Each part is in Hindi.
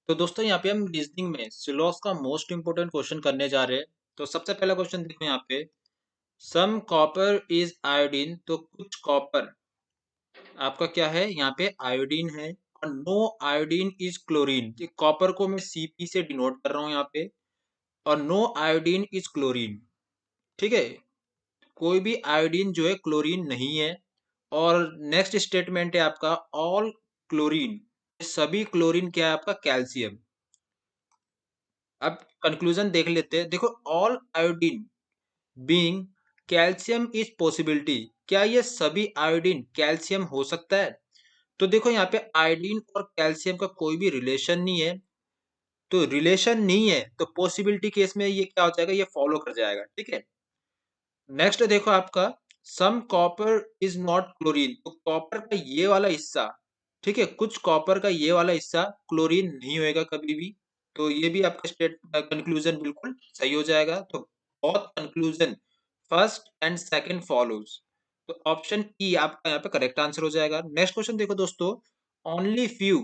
तो दोस्तों यहाँ पे हम रीजनिंग में सिलॉस का मोस्ट इंपोर्टेंट क्वेश्चन करने जा रहे हैं। तो सबसे पहला क्वेश्चन देखो यहाँ पे, सम कॉपर इज आयोडीन। तो कुछ कॉपर आपका क्या है, यहाँ पे आयोडीन है। और no iodine is chlorine. Copper को मैं Cp से डिनोट कर रहा हूँ यहाँ पे। और नो आयोडीन इज क्लोरीन। ठीक है, कोई भी आयोडीन जो है क्लोरीन नहीं है। और नेक्स्ट स्टेटमेंट है आपका, ऑल क्लोरीन, सभी क्लोरीन क्या है आपका, कैल्शियम। अब कंक्लूजन देख लेते हैं। देखो, all iodine being calcium is possibility. क्या ये सभी आयोडीन कैल्शियम हो सकता है? तो देखो यहाँ पे आयोडीन और कैल्शियम का कोई भी रिलेशन नहीं है। तो रिलेशन नहीं है तो पॉसिबिलिटी केस में ये क्या हो जाएगा, ये फॉलो कर जाएगा। ठीक है, नेक्स्ट देखो आपका, सम कॉपर इज नॉट क्लोरीन। तो कॉपर का ये वाला हिस्सा, ठीक है, कुछ कॉपर का ये वाला हिस्सा क्लोरीन नहीं होएगा कभी भी। तो ये भी आपका स्टेट कंक्लूजन बिल्कुल सही हो जाएगा। तो बहुत conclusion first and second follows. तो ऑप्शन ई आपका यहाँ पे करेक्ट आंसर हो जाएगा। नेक्स्ट क्वेश्चन देखो दोस्तों, ओनली फ्यू,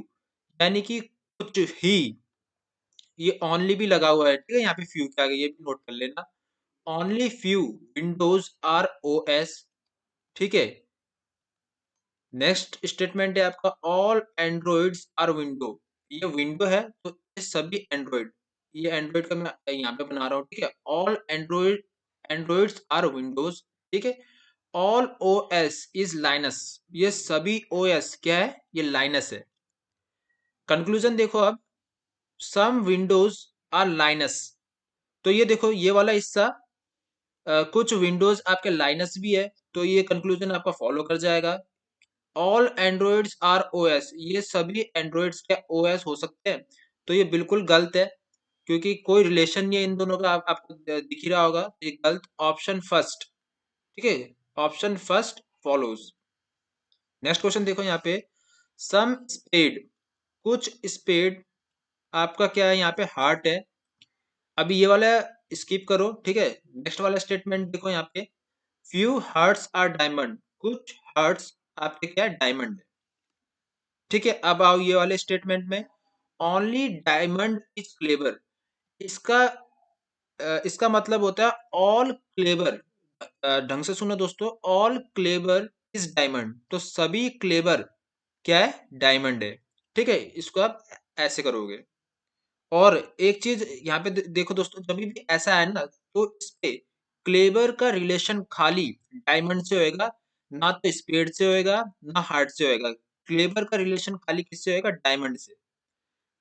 यानी कि कुछ ही, ये ओनली भी लगा हुआ है। ठीक है, यहाँ पे फ्यू के आगे ये भी नोट कर लेना। Only few windows are OS. ठीक है, नेक्स्ट स्टेटमेंट है आपका, ऑल एंड्रॉइड्स आर विंडो। ये विंडो है तो ये सभी एंड्रॉइड, ये एंड्रॉइड का मैं यहाँ पे बना रहा हूँ। ठीक है, ऑल एंड्रॉइड्स आर विंडोज। ठीक है, ऑल ओएस इज लाइनस। ये सभी ओएस क्या है, ये लाइनस है। कंक्लूजन देखो अब, सम विंडोज आर लाइनस। तो ये देखो ये वाला हिस्सा, कुछ विंडोज आपके लाइनस भी है। तो ये कंक्लूजन आपका फॉलो कर जाएगा। ऑल एंड्रॉइड्स आर ओएस, ये सभी एंड्रॉइड्स के ओएस हो सकते हैं। तो ये बिल्कुल गलत है, क्योंकि कोई रिलेशन नहीं है इन दोनों का। आपको दिख ही रहा होगा, तो ये गलत। ऑप्शन फर्स्ट, ठीक है, option first follows. Next question देखो यहाँ पे, सम स्पेड, कुछ स्पेड आपका क्या है, यहाँ पे हार्ट है। अभी ये वाला स्किप करो। ठीक है, नेक्स्ट वाला स्टेटमेंट देखो यहाँ पे, फ्यू हार्ट्स आर डायमंड। कुछ हार्ट्स आपके क्या है, डायमंड है। ठीक है, अब आओ ये वाले स्टेटमेंट में, ओनली डायमंड इज क्लेवर। इसका इसका मतलब होता है ऑल क्लेवर। ढंग से सुनो दोस्तों, ऑल क्लेवर इज डायमंड। तो सभी क्लेवर क्या है, डायमंड है। ठीक है, इसको आप ऐसे करोगे। और एक चीज यहाँ पे देखो दोस्तों, जब भी ऐसा है ना, तो इस पे क्लेवर का रिलेशन खाली डायमंड से होएगा, ना तो स्पेड से होएगा, ना हार्ट से होएगा। क्लेवर का रिलेशन खाली किससे होएगा, डायमंड से।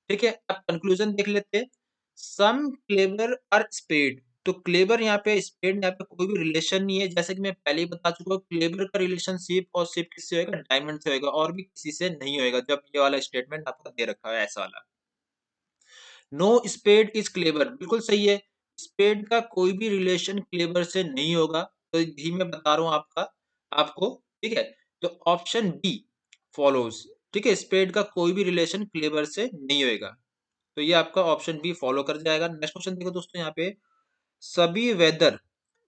ठीक है, अब कंक्लूजन देख लेते हैं, सम क्लेवर आर स्पेड। तो क्लेवर यहाँ पे स्पेड, यहाँ पे कोई भी रिलेशन नहीं है। जैसे कि मैं पहले ही बता चुका हूँ, क्लेवर का रिलेशनशिप और शिप किससे होएगा, डायमंड से होएगा, और भी किसी से नहीं होएगा। जब ये वाला स्टेटमेंट आपका दे रखा है ऐसा वाला, नो स्पेड इज क्लेवर, बिल्कुल सही है। स्पेड का कोई भी रिलेशन क्लेवर से नहीं होगा। तो यही मैं बता रहा हूँ आपको। ठीक है, तो ऑप्शन बी फॉलोज। ठीक है, स्पेड का कोई भी रिलेशन क्लेवर से नहीं होएगा। तो ये आपका ऑप्शन बी फॉलो कर जाएगा। नेक्स्ट क्वेश्चन देखो दोस्तों यहाँ पे, सभी वेदर,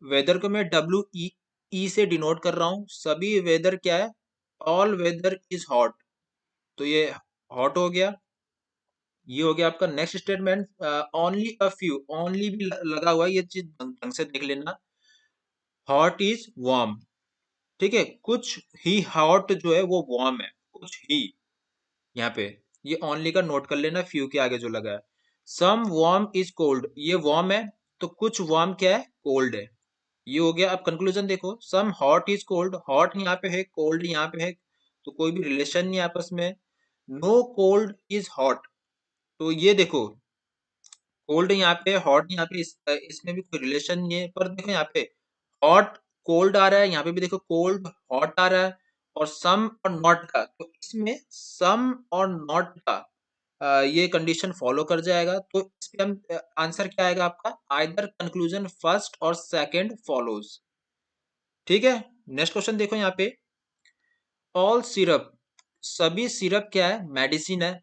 वेदर को मैं WE से डिनोट कर रहा हूँ। सभी वेदर क्या है, ऑल वेदर इज हॉट। तो ये हॉट हो गया, ये हो गया आपका। Next statement, only a few, only भी लगा हुआ है, ये चीज ढंग से देख लेना। Hot is warm. ठीक है, कुछ ही हॉट जो है वो वार्म है, कुछ ही। यहाँ पे ये ओनली का नोट कर लेना, फ्यू के आगे जो लगा है। सम वार्म इज कोल्ड, ये वार्म है, तो कुछ वार्म क्या है, कोल्ड है। ये हो गया। अब कंक्लूजन देखो, some hot is cold, hot यहाँ पे है, कोल्ड यहाँ पे है, तो कोई भी रिलेशन नहीं है आपस में। No cold is hot. तो ये देखो, कोल्ड यहाँ पे, हॉट यहाँ पे, इसमें भी कोई रिलेशन नहीं है। पर देखो यहाँ पे हॉट कोल्ड आ रहा है, यहाँ पे भी देखो कोल्ड हॉट आ रहा है। और सम और नॉट का, तो इसमें सम और नॉट का ये कंडीशन फॉलो कर जाएगा। तो इस पे हम आंसर क्या आएगा आपका, आइदर कंक्लूजन फर्स्ट और सेकंड फॉलोज। ठीक है, नेक्स्ट क्वेश्चन देखो यहाँ पे, ऑल सिरप, सभी सिरप क्या है, मेडिसिन है।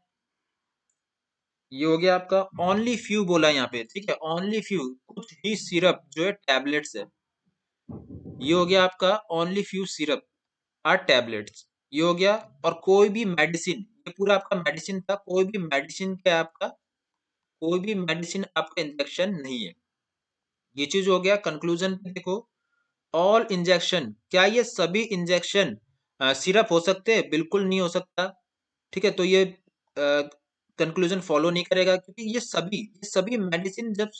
ये हो गया आपका। ओनली फ्यू बोला यहाँ पे, ठीक है, ओनली फ्यू, कुछ ही सिरप जो है टैबलेट्स है। ये हो गया आपका, only few syrup are tablets. ये हो गया। और कोई भी मेडिसिन, ये पूरा आपका मेडिसिन था, कोई भी मेडिसिन क्या आपका, कोई भी मेडिसिन आपका इंजेक्शन नहीं है। ये चीज हो गया। कंक्लूजन पे देखो, ऑल इंजेक्शन, क्या ये सभी इंजेक्शन सिरप हो सकते हैं? बिल्कुल नहीं हो सकता। ठीक है, तो ये कंक्लूजन फॉलो नहीं करेगा, क्योंकि ये सभी मेडिसिन जब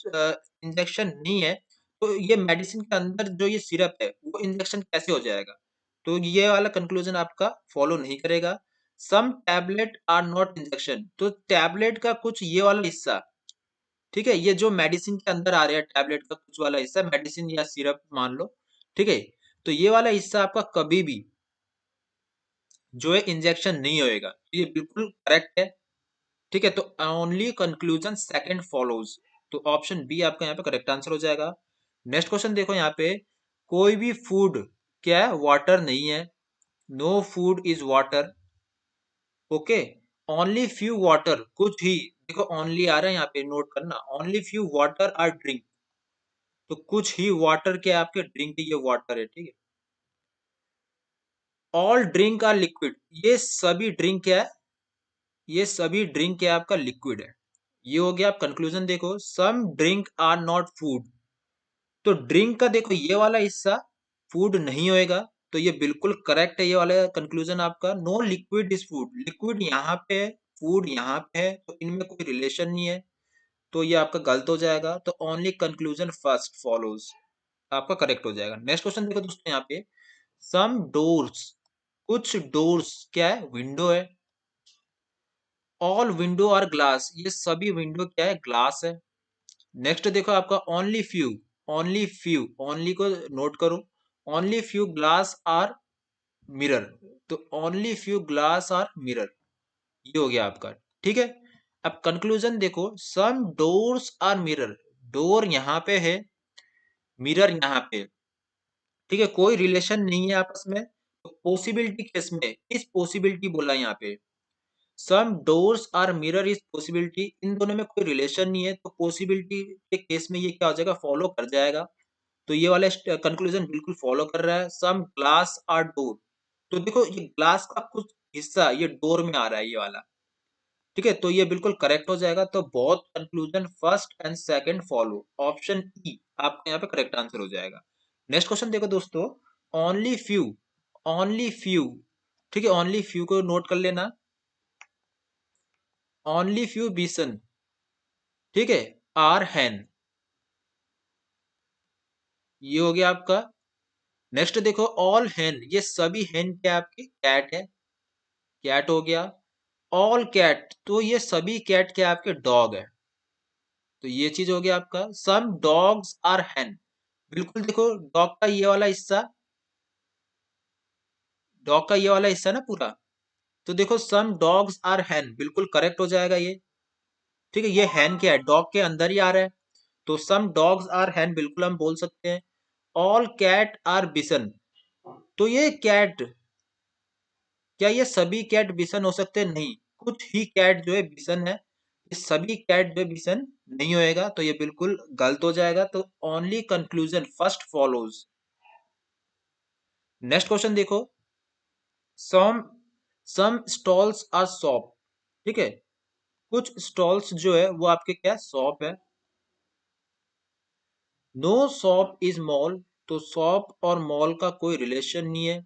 इंजेक्शन नहीं है, तो ये मेडिसिन के अंदर जो ये सिरप है वो इंजेक्शन कैसे हो जाएगा? तो ये वाला कंक्लूजन आपका फॉलो नहीं करेगा। सम टैबलेट आर नॉट इंजेक्शन, तो टैबलेट का कुछ ये वाला हिस्सा, ठीक है, ये जो मेडिसिन के अंदर आ रहा है टैबलेट का कुछ वाला हिस्सा, मेडिसिन या सिरप मान लो, ठीक है, तो ये वाला हिस्सा आपका कभी भी जो है इंजेक्शन नहीं होएगा। ये बिल्कुल करेक्ट है। ठीक है, तो ओनली कंक्लूजन सेकंड फॉलोज, तो ऑप्शन बी आपका यहाँ पे करेक्ट आंसर हो जाएगा। नेक्स्ट क्वेश्चन देखो यहाँ पे, कोई भी फूड क्या है? वाटर नहीं है। No food is water. Okay, only few water, कुछ ही, देखो ओनली आ रहा है यहाँ पे, नोट करना, only few water are drink, तो कुछ ही वाटर के आपके ड्रिंक, ये वाटर है, ठीक है। ऑल ड्रिंक आर लिक्विड, ये सभी ड्रिंक क्या है? ये सभी ड्रिंक क्या है? आपका लिक्विड है। ये हो गया। आप कंक्लूजन देखो, सम ड्रिंक आर नॉट फूड, तो ड्रिंक का देखो ये वाला हिस्सा फूड नहीं होएगा, तो ये बिल्कुल करेक्ट है। ये वाला कंक्लूजन आपका, no liquid is food, liquid यहाँ पे है, फूड यहाँ पे है, तो इनमें कोई रिलेशन नहीं है, तो ये आपका गलत हो जाएगा। तो ओनली कंक्लूजन फर्स्ट फॉलोज आपका करेक्ट हो जाएगा। नेक्स्ट क्वेश्चन देखो दोस्तों यहाँ पे, सम डोर्स, कुछ डोर्स क्या है? विंडो है। ऑल विंडो आर ग्लास, ये सभी विंडो क्या है? ग्लास है। नेक्स्ट देखो आपका, only few, only few, only को नोट करो, only few glass are mirror, तो only few glass are mirror, ये हो गया आपका। ठीक है, अब कंक्लूजन देखो, some doors are mirror, door यहाँ पे है, मिरर यहाँ पे, ठीक है, कोई रिलेशन नहीं है आपस में। तो पॉसिबिलिटी केस में, इस पॉसिबिलिटी बोला यहाँ पे, some doors are mirror is possibility, इन दोनों में कोई रिलेशन नहीं है, तो पॉसिबिलिटी के केस में ये क्या हो जाएगा? फॉलो कर जाएगा। तो ये वाला कंक्लूजन बिल्कुल फॉलो कर रहा है। सम ग्लास आर डोर, तो देखो ये ग्लास का कुछ हिस्सा ये डोर में आ रहा है, ये वाला, ठीक है, तो ये बिल्कुल करेक्ट हो जाएगा। तो both conclusion first and second follow, option E आपका यहाँ पे करेक्ट आंसर हो जाएगा। नेक्स्ट क्वेश्चन देखो दोस्तों, ओनली फ्यू, ओनली फ्यू, ठीक है, ओनली फ्यू को नोट कर लेना, ओनली फ्यू बीसन, ठीक है, आर हैन, ये हो गया आपका। नेक्स्ट देखो, ऑल हैन, ये सभी हैन क्या आपकी? कैट है, कैट हो गया। ऑल कैट, तो ये सभी कैट क्या आपके? डॉग है, तो ये चीज हो गया आपका। सम डॉग्स आर हैन, बिल्कुल देखो डॉग का ये वाला हिस्सा, डॉग का ये वाला हिस्सा ना पूरा, तो देखो सम डॉग्स आर हैन, बिल्कुल करेक्ट हो जाएगा ये। ठीक है, ये हैन क्या है? डॉग के अंदर ही आ रहा है, तो सम डॉग्स आर हैन बिल्कुल हम बोल सकते हैं। ऑल कैट आर बिसन, तो ये कैट, क्या ये सभी कैट बिसन हो सकते हैं? नहीं, कुछ ही कैट जो है बिसन है, ये सभी कैट जो है बिसन नहीं होएगा, तो ये बिल्कुल गलत हो जाएगा। तो only conclusion first follows. Next question देखो, सम सम स्टॉल्स आर शॉप, ठीक है, कुछ स्टॉल्स जो है वो आपके क्या? शॉप है। नो शॉप इज मॉल, तो शॉप और मॉल का कोई रिलेशन नहीं है।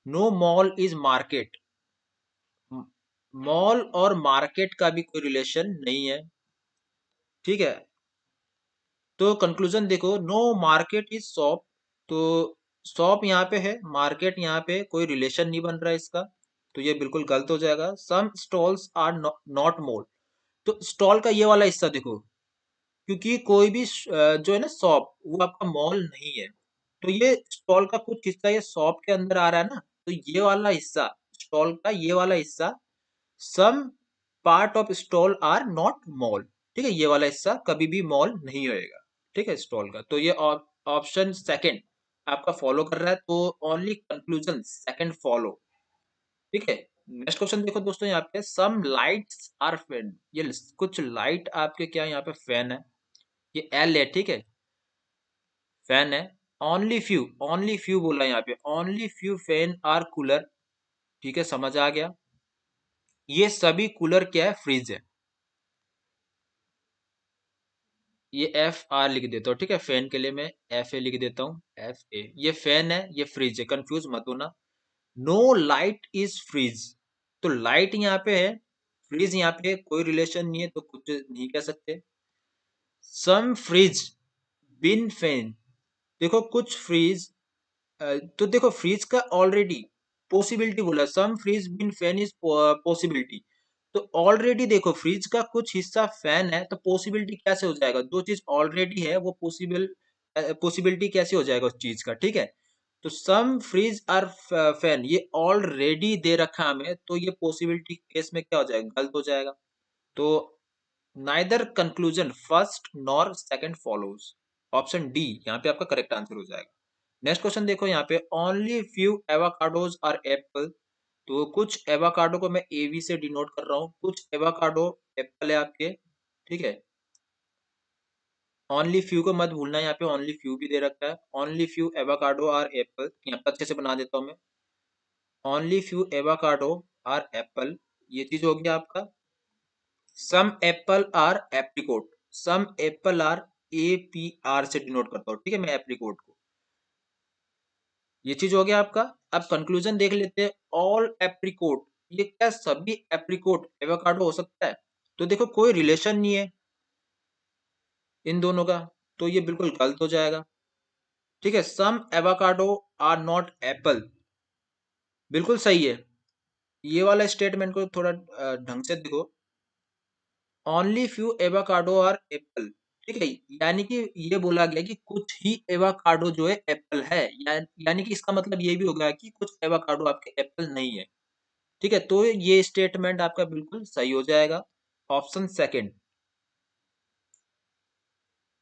No mall is market, mall और मार्केट का भी कोई रिलेशन नहीं है। ठीक है, तो कंक्लूजन देखो, नो मार्केट इज शॉप, तो शॉप यहाँ पे है, मार्केट यहाँ पे, कोई रिलेशन नहीं बन रहा है इसका, तो ये बिल्कुल गलत हो जाएगा। सम स्टॉल्स आर नॉट मॉल, तो स्टॉल का ये वाला हिस्सा देखो, क्योंकि कोई भी जो है ना शॉप, वो आपका मॉल नहीं है, तो ये स्टॉल का कुछ हिस्सा ये शॉप के अंदर आ रहा है ना, तो ये वाला हिस्सा, स्टॉल का ये वाला हिस्सा, some part of stall are not mall, ठीक है, ये वाला हिस्सा कभी भी मॉल नहीं होएगा, ठीक है, स्टॉल का। तो ये ऑप्शन सेकंड आपका फॉलो कर रहा है, तो ओनली कंक्लूजन सेकंड फॉलो। ठीक है, नेक्स्ट क्वेश्चन देखो दोस्तों यहाँ पे, सम लाइट्स आर फैन, ये कुछ लाइट आपके क्या यहाँ पे फैन है, ये एल है, ठीक है, फैन है। ओनली फ्यू, ओनली फ्यू बोला यहाँ पे, only few fan are cooler, ठीक है, समझ आ गया। ये सभी कूलर क्या है, फ्रिज है। ये एफ आर लिख देता हूँ, ठीक है, फैन के लिए मैं एफ ए लिख देता हूँ, एफ ए। ये फैन है, ये फ्रिज है, कंफ्यूज मत होना। नो लाइट इज फ्रीज, तो लाइट यहाँ पे है, फ्रीज यहाँ पे कोई रिलेशन नहीं है, तो कुछ नहीं कह सकते। सम फ्रीज बिन फैन, देखो कुछ फ्रीज, तो देखो फ्रीज का ऑलरेडी पॉसिबिलिटी बोला, some fridge bin fan is possibility, तो ऑलरेडी देखो फ्रीज का कुछ हिस्सा फैन है, तो पॉसिबिलिटी कैसे हो जाएगा, जो चीज ऑलरेडी है वो पॉसिबिलिटी कैसे हो जाएगा उस चीज का, ठीक है। तो सम फ्रीज आर फैन, ये ऑलरेडी दे रखा हमें, तो ये पॉसिबिलिटी केस में क्या हो जाएगा, गलत हो जाएगा। तो neither conclusion first nor second follows, option D यहाँ पे आपका करेक्ट आंसर हो जाएगा। नेक्स्ट क्वेश्चन देखो यहाँ पे, only few avocados are apple, तो कुछ एवोकाडो को मैं एवी से डिनोट कर रहा हूँ, कुछ एवोकाडो एप्पल है आपके, ठीक है। ओनली फ्यू को मत भूलना, यहाँ पे ओनली फ्यू भी दे रखा है, only few avocado are apple, यहाँ पे अच्छे से बना देता हूँ मैं, only few avocado are apple, ये चीज हो गया आपका। Some apple are apricot, some apple are A P R से डिनोट करता हूँ, ठीक है, मैं एप्रिकोट को, ये चीज हो गया आपका। अब कंक्लूजन देख लेते हैं, ऑल एप्रिकोट, ये क्या सभी एप्रिकोट एवोकाडो हो सकता है, तो देखो कोई रिलेशन नहीं है इन दोनों का, तो ये बिल्कुल गलत हो जाएगा, ठीक है। सम एवोकाडो आर नॉट एप्पल, बिल्कुल सही है। ये वाला स्टेटमेंट को थोड़ा ढंग से देखो, only few avocado are apple, ठीक है, यानी कि ये बोला गया कि कुछ ही एवोकाडो जो है एप्पल है, यानी कि इसका मतलब ये भी होगा कि कुछ एवोकाडो आपके एप्पल नहीं है, ठीक है। तो ये स्टेटमेंट आपका बिल्कुल सही हो जाएगा, ऑप्शन सेकंड।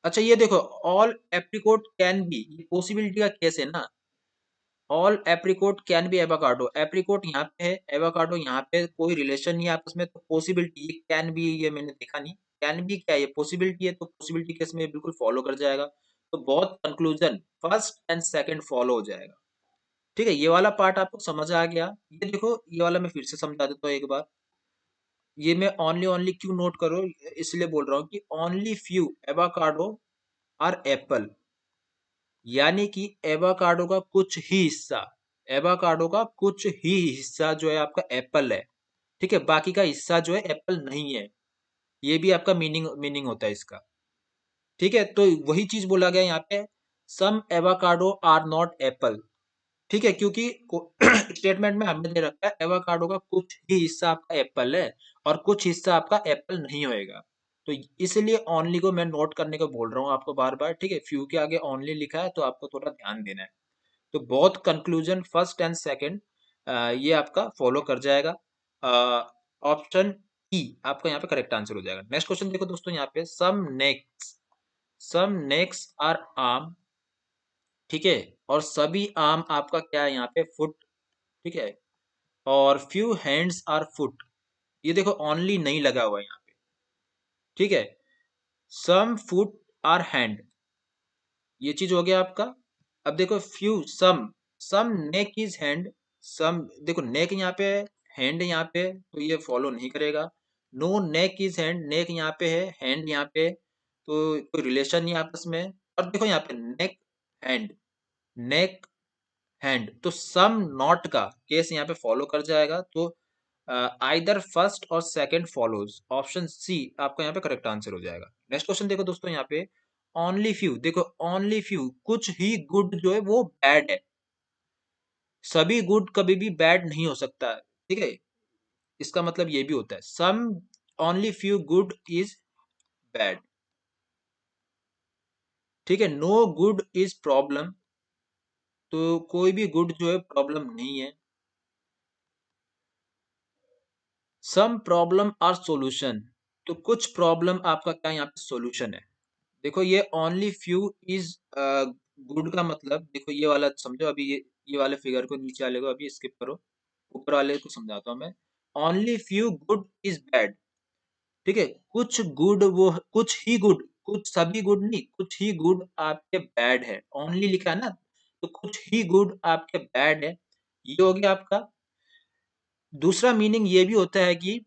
अच्छा ये देखो, ऑल एप्रिकोट कैन बी, ये पॉसिबिलिटी का केस है ना, all apricot can be avocado, apricot यहाँ पे है, एवोकाडो यहाँ पे, कोई रिलेशन नहीं है आपस में, तो पॉसिबिलिटी ये कैन बी, ये मैंने देखा नहीं, कैन बी क्या है, ये पॉसिबिलिटी है, तो पॉसिबिलिटी केस में बिल्कुल फॉलो कर जाएगा, तो बहुत conclusion first and second follow हो जाएगा, ठीक है। ये वाला पार्ट आपको समझ आ गया। ये देखो, ये वाला मैं फिर से समझा देता हूँ एक बार, ये मैं ओनली ओनली क्यों नोट करो, इसलिए बोल रहा हूँ कि only few avocado are apple, यानी कि एवोकाडो का कुछ ही हिस्सा, एवोकाडो का कुछ ही हिस्सा जो है आपका एप्पल है, ठीक है, बाकी का हिस्सा जो है एप्पल नहीं है, ये भी आपका मीनिंग मीनिंग होता है इसका, ठीक है। तो वही चीज बोला गया यहाँ पे, सम एवोकाडो आर नॉट एप्पल, ठीक है, क्योंकि स्टेटमेंट में हमने दे रखा है एवोकाडो का कुछ ही हिस्सा आपका एप्पल है और कुछ हिस्सा आपका एप्पल नहीं होएगा, तो इसलिए ओनली को मैं नोट करने को बोल रहा हूँ आपको बार बार, ठीक है, फ्यू के आगे ओनली लिखा है, तो आपको थोड़ा ध्यान देना है। तो बहुत कंक्लूजन फर्स्ट एंड सेकंड ये आपका फॉलो कर जाएगा, ऑप्शन ई आपका यहाँ पे करेक्ट आंसर हो जाएगा। नेक्स्ट क्वेश्चन देखो दोस्तों, यहाँ पे सम नेक्स आर आम, ठीक है, और सभी आम आपका क्या है यहाँ पे, फुट, ठीक है, और फ्यू हैंड्स आर फुट, ये देखो ओनली नहीं लगा हुआ है यहाँ पे, ठीक है। सम फुट आर हैंड, ये चीज हो गया आपका। अब देखो few some neck is hand, some देखो नेक यहाँ पे है, हैंड यहाँ पे, तो ये फॉलो नहीं करेगा। नो नेक इज हैंड, नेक यहाँ पे है, हैंड यहाँ पे, तो कोई रिलेशन नहीं आपस में। और देखो यहाँ पे नेक हैंड, नेक हैंड, तो सम नॉट का केस यहाँ पे फॉलो कर जाएगा, तो आइदर फर्स्ट और सेकंड फॉलोज, ऑप्शन सी आपका यहाँ पे करेक्ट आंसर हो जाएगा। नेक्स्ट क्वेश्चन देखो दोस्तों, यहाँ पे ओनली फ्यू, देखो ओनली फ्यू, कुछ ही गुड जो है वो बैड है, सभी गुड कभी भी बैड नहीं हो सकता, ठीक है, इसका मतलब ये भी होता है, some only few good is bad, ठीक है। नो गुड इज प्रॉब्लम, तो कोई भी गुड जो है प्रॉब्लम नहीं है। सम प्रॉब्लम आर सॉल्यूशन, तो कुछ प्रॉब्लम आपका क्या यहाँ पे सॉल्यूशन है। देखो ये ओनली फ्यू इज गुड का मतलब, देखो ये वाला समझो, अभी ये वाले फिगर को, नीचे वाले को अभी स्किप करो, ऊपर वाले को समझाता हूँ मैं। Only few good is bad, ठीक है, कुछ गुड वो, कुछ ही गुड, कुछ सभी गुड नहीं, कुछ ही गुड आपके बैड है, ओनली लिखा है ना, तो कुछ ही गुड आपके बैड है, ये हो गया आपका। दूसरा मीनिंग ये भी होता है कि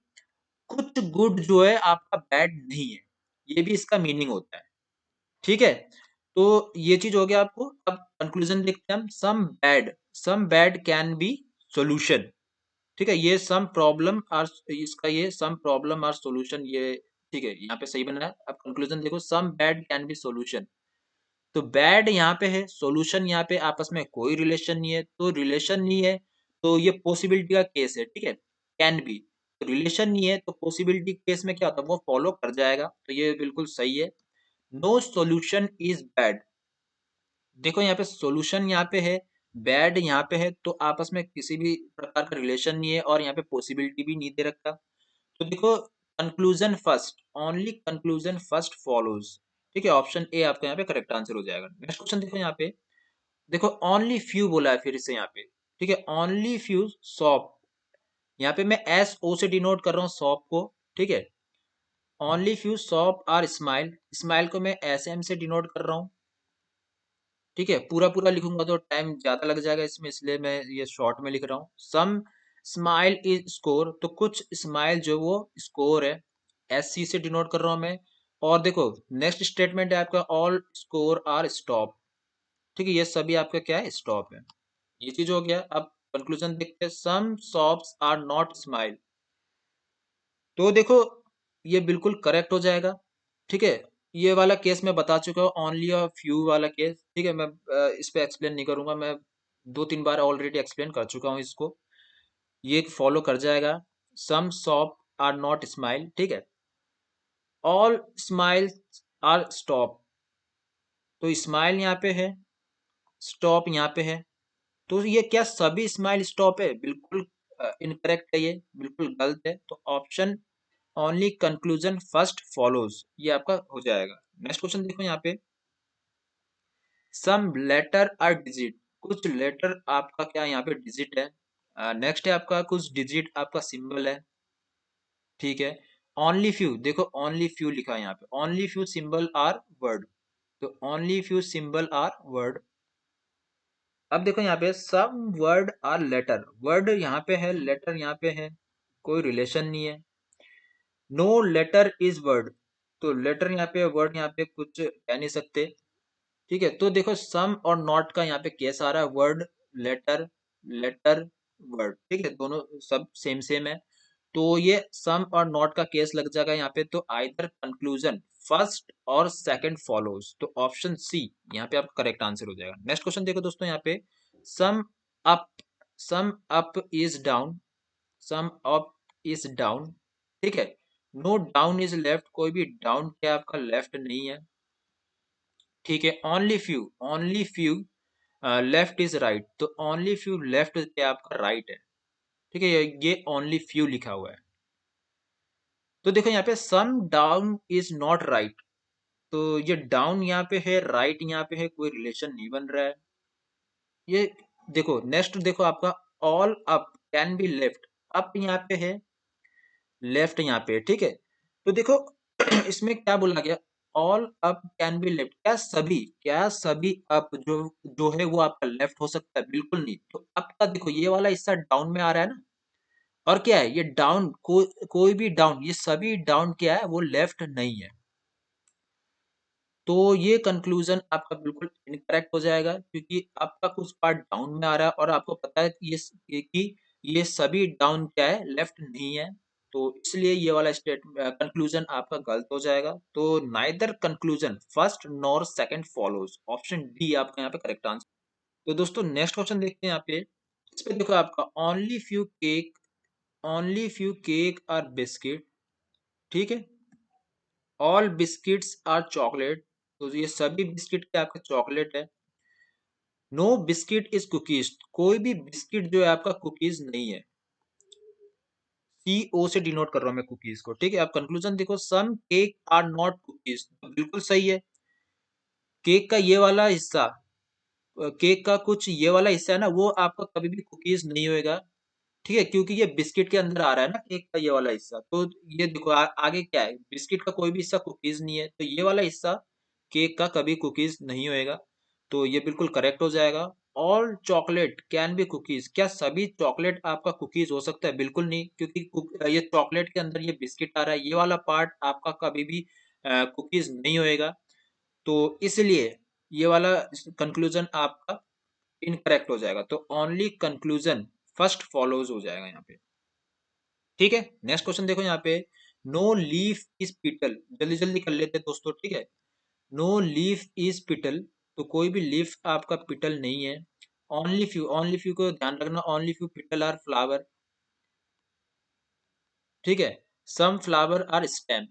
कुछ गुड जो है आपका बैड नहीं है, ये भी इसका मीनिंग होता है। ठीक है? तो ये चीज़ हो गया आपको। अब कंक्लूज़न देखते हैं हम। Some bad can be solution. ठीक है? ये सम प्रॉब्लम आर इसका ये सम प्रॉब्लम आर सॉल्यूशन ये ठीक है, यहाँ पे सही बना है। अब कंक्लूज़न देखो, some bad can be solution. तो बैड यहाँ पे है, सॉल्यूशन यहाँ पे आपस में कोई रिलेशन नहीं है, तो रिलेशन नहीं है तो ये पॉसिबिलिटी का केस है। ठीक है? कैन बी, तो रिलेशन नहीं है तो पॉसिबिलिटी केस में क्या होता है, वो फॉलो कर जाएगा, तो ये बिल्कुल सही है। No solution is bad. देखो यहाँ पे सॉल्यूशन यहाँ पे है, बैड यहाँ पे है, तो आपस में किसी भी प्रकार का रिलेशन नहीं है और यहाँ पे पॉसिबिलिटी भी नहीं दे रखा। तो देखो, conclusion first, only conclusion first follows. ठीक है, ऑप्शन ए आपका यहाँ पे करेक्ट आंसर हो जाएगा। नेक्स्ट क्वेश्चन देखो यहाँ पे, देखो ओनली फ्यू बोला है फिर से यहाँ पे। ठीक है, ओनली फ्यू शॉप, यहाँ पे मैं एस ओ से डिनोट कर रहा हूँ शॉप को। ठीक है, only few shop are smile, smile को मैं एस एम से डिनोट कर रहा हूँ। ठीक है, पूरा पूरा लिखूंगा तो टाइम ज्यादा लग जाएगा इसमें, इसलिए मैं ये शॉर्ट में लिख रहा हूँ। सम स्माइल इज स्कोर, तो कुछ स्माइल जो वो स्कोर है, एस सी से डिनोट कर रहा हूँ मैं। और देखो नेक्स्ट स्टेटमेंट है आपका, ऑल स्कोर आर स्टॉप। ठीक है, ये सभी आपका क्या है, स्टॉप है। ये चीज हो गया। अब कंक्लूजन देखते हैं, सम शॉप्स आर नॉट स्माइल। तो देखो ये बिल्कुल करेक्ट हो जाएगा। ठीक है, ये वाला केस मैं बता चुका हूँ, ओनली और फ्यू वाला केस। ठीक है, मैं इस पे एक्सप्लेन नहीं करूंगा, मैं दो तीन बार ऑलरेडी एक्सप्लेन कर चुका हूँ इसको। ये फॉलो कर जाएगा। सम शॉप आर नॉट स्माइल। ठीक है, ऑल स्माइल आर स्टॉप, तो स्माइल यहाँ पे है, स्टॉप यहाँ पे है। तो ये क्या सभी स्माइल स्टॉप है? बिल्कुल इनकरेक्ट है, ये बिल्कुल गलत है। तो option only conclusion first follows, ये आपका हो जाएगा। नेक्स्ट क्वेश्चन देखो यहाँ पे, सम लेटर आर डिजिट, कुछ लेटर आपका क्या यहाँ पे डिजिट है। नेक्स्ट है आपका कुछ डिजिट आपका सिंबल है। ठीक है, ओनली फ्यू, देखो ओनली फ्यू लिखा है यहाँ पे, only few symbol are word, तो only few symbol are word. अब देखो यहाँ पे, some word are letter, word यहाँ पे है, लेटर यहाँ पे है, कोई रिलेशन नहीं है। नो लेटर इज वर्ड, तो लेटर यहाँ पे, वर्ड यहाँ पे कुछ कह नहीं सकते। ठीक है, तो देखो सम और नॉट का यहाँ पे केस आ रहा है, वर्ड लेटर, लेटर वर्ड। ठीक है, दोनों सब सेम सेम है, तो ये सम और नॉट का केस लग जाएगा यहाँ पे। तो आइदर कंक्लूजन फर्स्ट और सेकंड फॉलोज, तो ऑप्शन सी यहाँ पे आपका करेक्ट आंसर हो जाएगा। नेक्स्ट क्वेश्चन देखो दोस्तों यहाँ पे, sum up, sum up is down, sum up is down. ठीक है, नो डाउन इज लेफ्ट, कोई भी डाउन क्या आपका लेफ्ट नहीं है। ठीक है, only few left is right, तो ओनली फ्यू लेफ्ट क्या आपका राइट है। ठीक है, ये ओनली फ्यू लिखा हुआ है। तो देखो यहाँ पे, some down is not right, तो ये डाउन यहाँ पे है, राइट यहाँ पे है, कोई रिलेशन नहीं बन रहा है ये। देखो नेक्स्ट देखो आपका, all up can be left, up यहाँ पे है, लेफ्ट यहाँ पे है। ठीक है, तो देखो इसमें क्या बोला गया, all up can be left, क्या सभी अप जो जो है वो आपका लेफ्ट हो सकता है? बिल्कुल नहीं। तो अप का देखो ये वाला हिस्सा डाउन में आ रहा है ना, और क्या है ये डाउन, कोई भी डाउन, ये सभी डाउन क्या है, वो लेफ्ट नहीं है। तो ये कंक्लूजन आपका बिल्कुल इनकरेक्ट हो जाएगा, क्योंकि आपका कुछ पार्ट डाउन में आ रहा है और आपको पता है कि ये सभी डाउन क्या है, लेफ्ट नहीं है। तो इसलिए ये वाला स्टेट कंक्लूजन आपका गलत हो जाएगा। तो neither conclusion first nor second follows, option D आपका यहाँ पे करेक्ट आंसर। तो दोस्तों नेक्स्ट क्वेश्चन देखते हैं यहाँ पे, इस पे देखो आपका, only few cake are biscuit. ठीक है, ऑल बिस्किट्स आर चॉकलेट, तो ये सभी बिस्किट क्या आपका चॉकलेट है। नो बिस्किट इज कुकीज, कोई भी बिस्किट जो है आपका कुकीज नहीं है। सी ओ से डिनोट कर रहा हूं मैं कुकीज को। ठीक है, आप कंक्लूजन देखो, सम केक आर नॉट कुकीज, बिल्कुल सही है। केक का ये वाला हिस्सा, केक का कुछ ये वाला हिस्सा है ना, वो आपका कभी भी कुकीज नहीं होएगा। ठीक है, क्योंकि ये बिस्किट के अंदर आ रहा है ना केक का ये वाला हिस्सा। तो ये देखो आगे क्या है, बिस्किट का कोई भी हिस्सा कुकीज नहीं है, तो ये वाला हिस्सा केक का कभी कुकीज नहीं होएगा। तो ये बिल्कुल करेक्ट हो जाएगा। All chocolate can be cookies, क्या सभी चॉकलेट आपका कुकीज हो सकता है? बिल्कुल नहीं, क्योंकि ये चॉकलेट के अंदर ये बिस्किट आ रहा है, ये वाला पार्ट आपका कभी भी कुकीज नहीं होएगा। तो इसलिए ये वाला कंक्लूजन आपका इनकरेक्ट हो जाएगा। तो ओनली कंक्लूजन फर्स्ट फॉलोज हो जाएगा यहाँ पे। ठीक है, नेक्स्ट क्वेश्चन देखो यहाँ पे, नो लीफ इज पिटल, जल्दी जल्दी कर लेते हैं दोस्तों। ठीक है, नो लीफ इज पिटल, तो कोई भी लीफ आपका पिटल नहीं है। ओनली फ्यू को ध्यान रखना, ओनली फ्यू पिटल आर फ्लावर। ठीक है, सम फ्लावर आर स्टेम,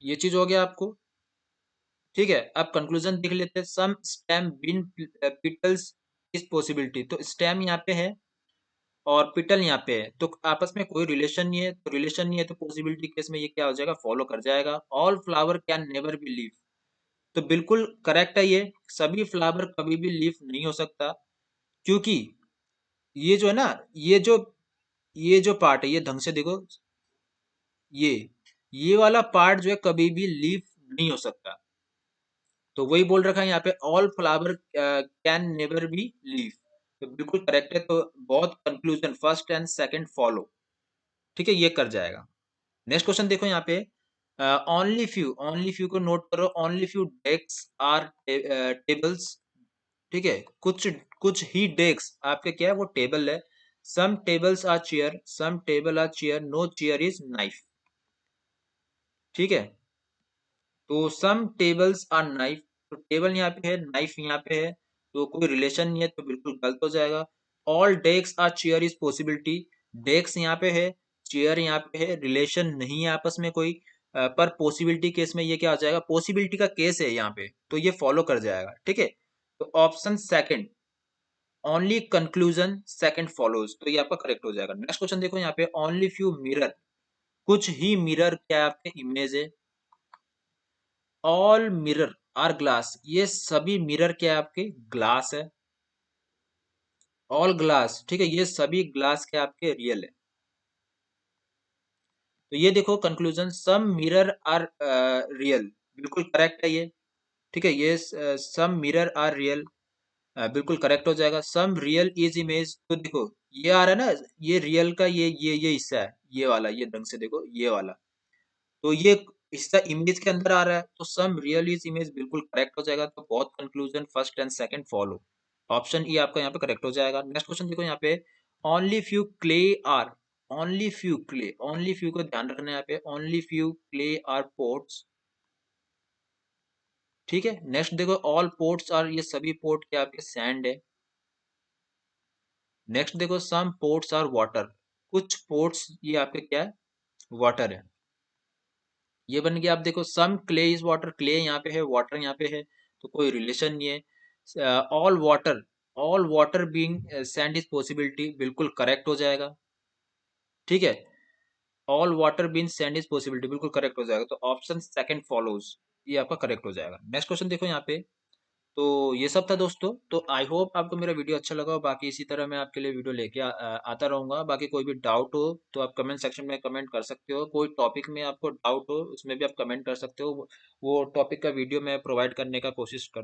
ये चीज हो गया आपको। ठीक है, अब कंक्लूजन देख लेते हैं, सम स्टेम बिन पिटल्स इज पॉसिबिलिटी, तो स्टेम यहाँ पे है और पिटल यहाँ पे है, तो आपस में कोई रिलेशन नहीं है, तो रिलेशन नहीं है तो पॉसिबिलिटी केस में ये क्या हो जाएगा, फॉलो कर जाएगा। All flower can never be leaf, तो बिल्कुल करेक्ट है ये, सभी फ्लावर कभी भी लीफ नहीं हो सकता, क्योंकि ये जो है ना, ये जो पार्ट है, ये ढंग से देखो, ये ये वाला पार्ट जो है कभी भी लीफ नहीं हो सकता। तो वही बोल रखा है यहाँ पे, all flower can never be leaf, तो बिल्कुल करेक्ट है। तो बहुत conclusion first and second follow, ठीक है, ये कर जाएगा। नेक्स्ट क्वेश्चन देखो यहाँ पे, ओनली फ्यू को नोट करो, only few desk are tables. ठीक है, कुछ कुछ ही डेस्क आपके क्या है, वो टेबल है। Some tables are chair, some table are chair, no chair is knife. ठीक है, तो सम टेबल्स आर नाइफ, तो टेबल यहाँ पे है, नाइफ यहाँ पे है, तो कोई रिलेशन नहीं है, तो बिल्कुल गलत हो जाएगा। All desk are chair is possibility, desk यहाँ पे है, चेयर यहाँ पे है, रिलेशन नहीं है आपस में कोई, पर पॉसिबिलिटी केस में ये क्या हो जाएगा, पॉसिबिलिटी का केस है यहाँ पे, तो ये फॉलो कर जाएगा। ठीक है, तो option second, only conclusion second follows, तो ये आपका करेक्ट हो जाएगा। नेक्स्ट क्वेश्चन देखो यहाँ पे, ओनली फ्यू मिरर, कुछ ही मिरर क्या आपके इमेज है। ऑल मिरर आर ग्लास, ये सभी मिरर क्या आपके ग्लास है। ऑल ग्लास, ठीक है, ये सभी ग्लास के आपके रियल है। तो ये देखो conclusion, some mirror are real, बिल्कुल करेक्ट है ये। ठीक है, ये सम मिरर आर रियल, बिल्कुल करेक्ट हो जाएगा। सम रियल इज इमेज, तो देखो ये आ रहा है ना, ये रियल का ये हिस्सा है, ये वाला, ये ढंग से देखो ये वाला, तो ये हिस्सा इमेज के अंदर आ रहा है, तो सम रियल इज इमेज बिल्कुल करेक्ट हो जाएगा। तो बहुत conclusion first and second follow, option E आपका यहाँ पे करेक्ट हो जाएगा। नेक्स्ट क्वेश्चन देखो यहाँ पे, only few clay are, only few clay, only few को ध्यान रखना है यहाँ पे, only few clay are ports. ठीक है, नेक्स्ट देखो, ऑल पोर्ट्स आर, ये सभी पोर्ट के आपके सैंड है। नेक्स्ट देखो, सम पोर्ट्स आर वाटर, कुछ पोर्ट्स ये आपके क्या है, वाटर है। ये बन गया, आप देखो सम क्ले इज वाटर, क्ले यहाँ पे है, वाटर यहाँ पे है, तो कोई रिलेशन नहीं है। All water being sand is possibility, बिल्कुल करेक्ट हो जाएगा। ठीक है, all water being sand is possibility, बिल्कुल करेक्ट हो जाएगा। तो ऑप्शन सेकंड फॉलोज, ये आपका करेक्ट हो जाएगा। नेक्स्ट क्वेश्चन देखो यहाँ पे, तो ये सब था दोस्तों। तो आई होप आपको मेरा वीडियो अच्छा लगा हो, बाकी इसी तरह मैं आपके लिए वीडियो लेके आता रहूंगा। बाकी कोई भी डाउट हो तो आप कमेंट सेक्शन में कमेंट कर सकते हो, कोई टॉपिक में आपको डाउट हो उसमें भी आप कमेंट कर सकते हो, वो टॉपिक का वीडियो मैं प्रोवाइड करने का कोशिश कर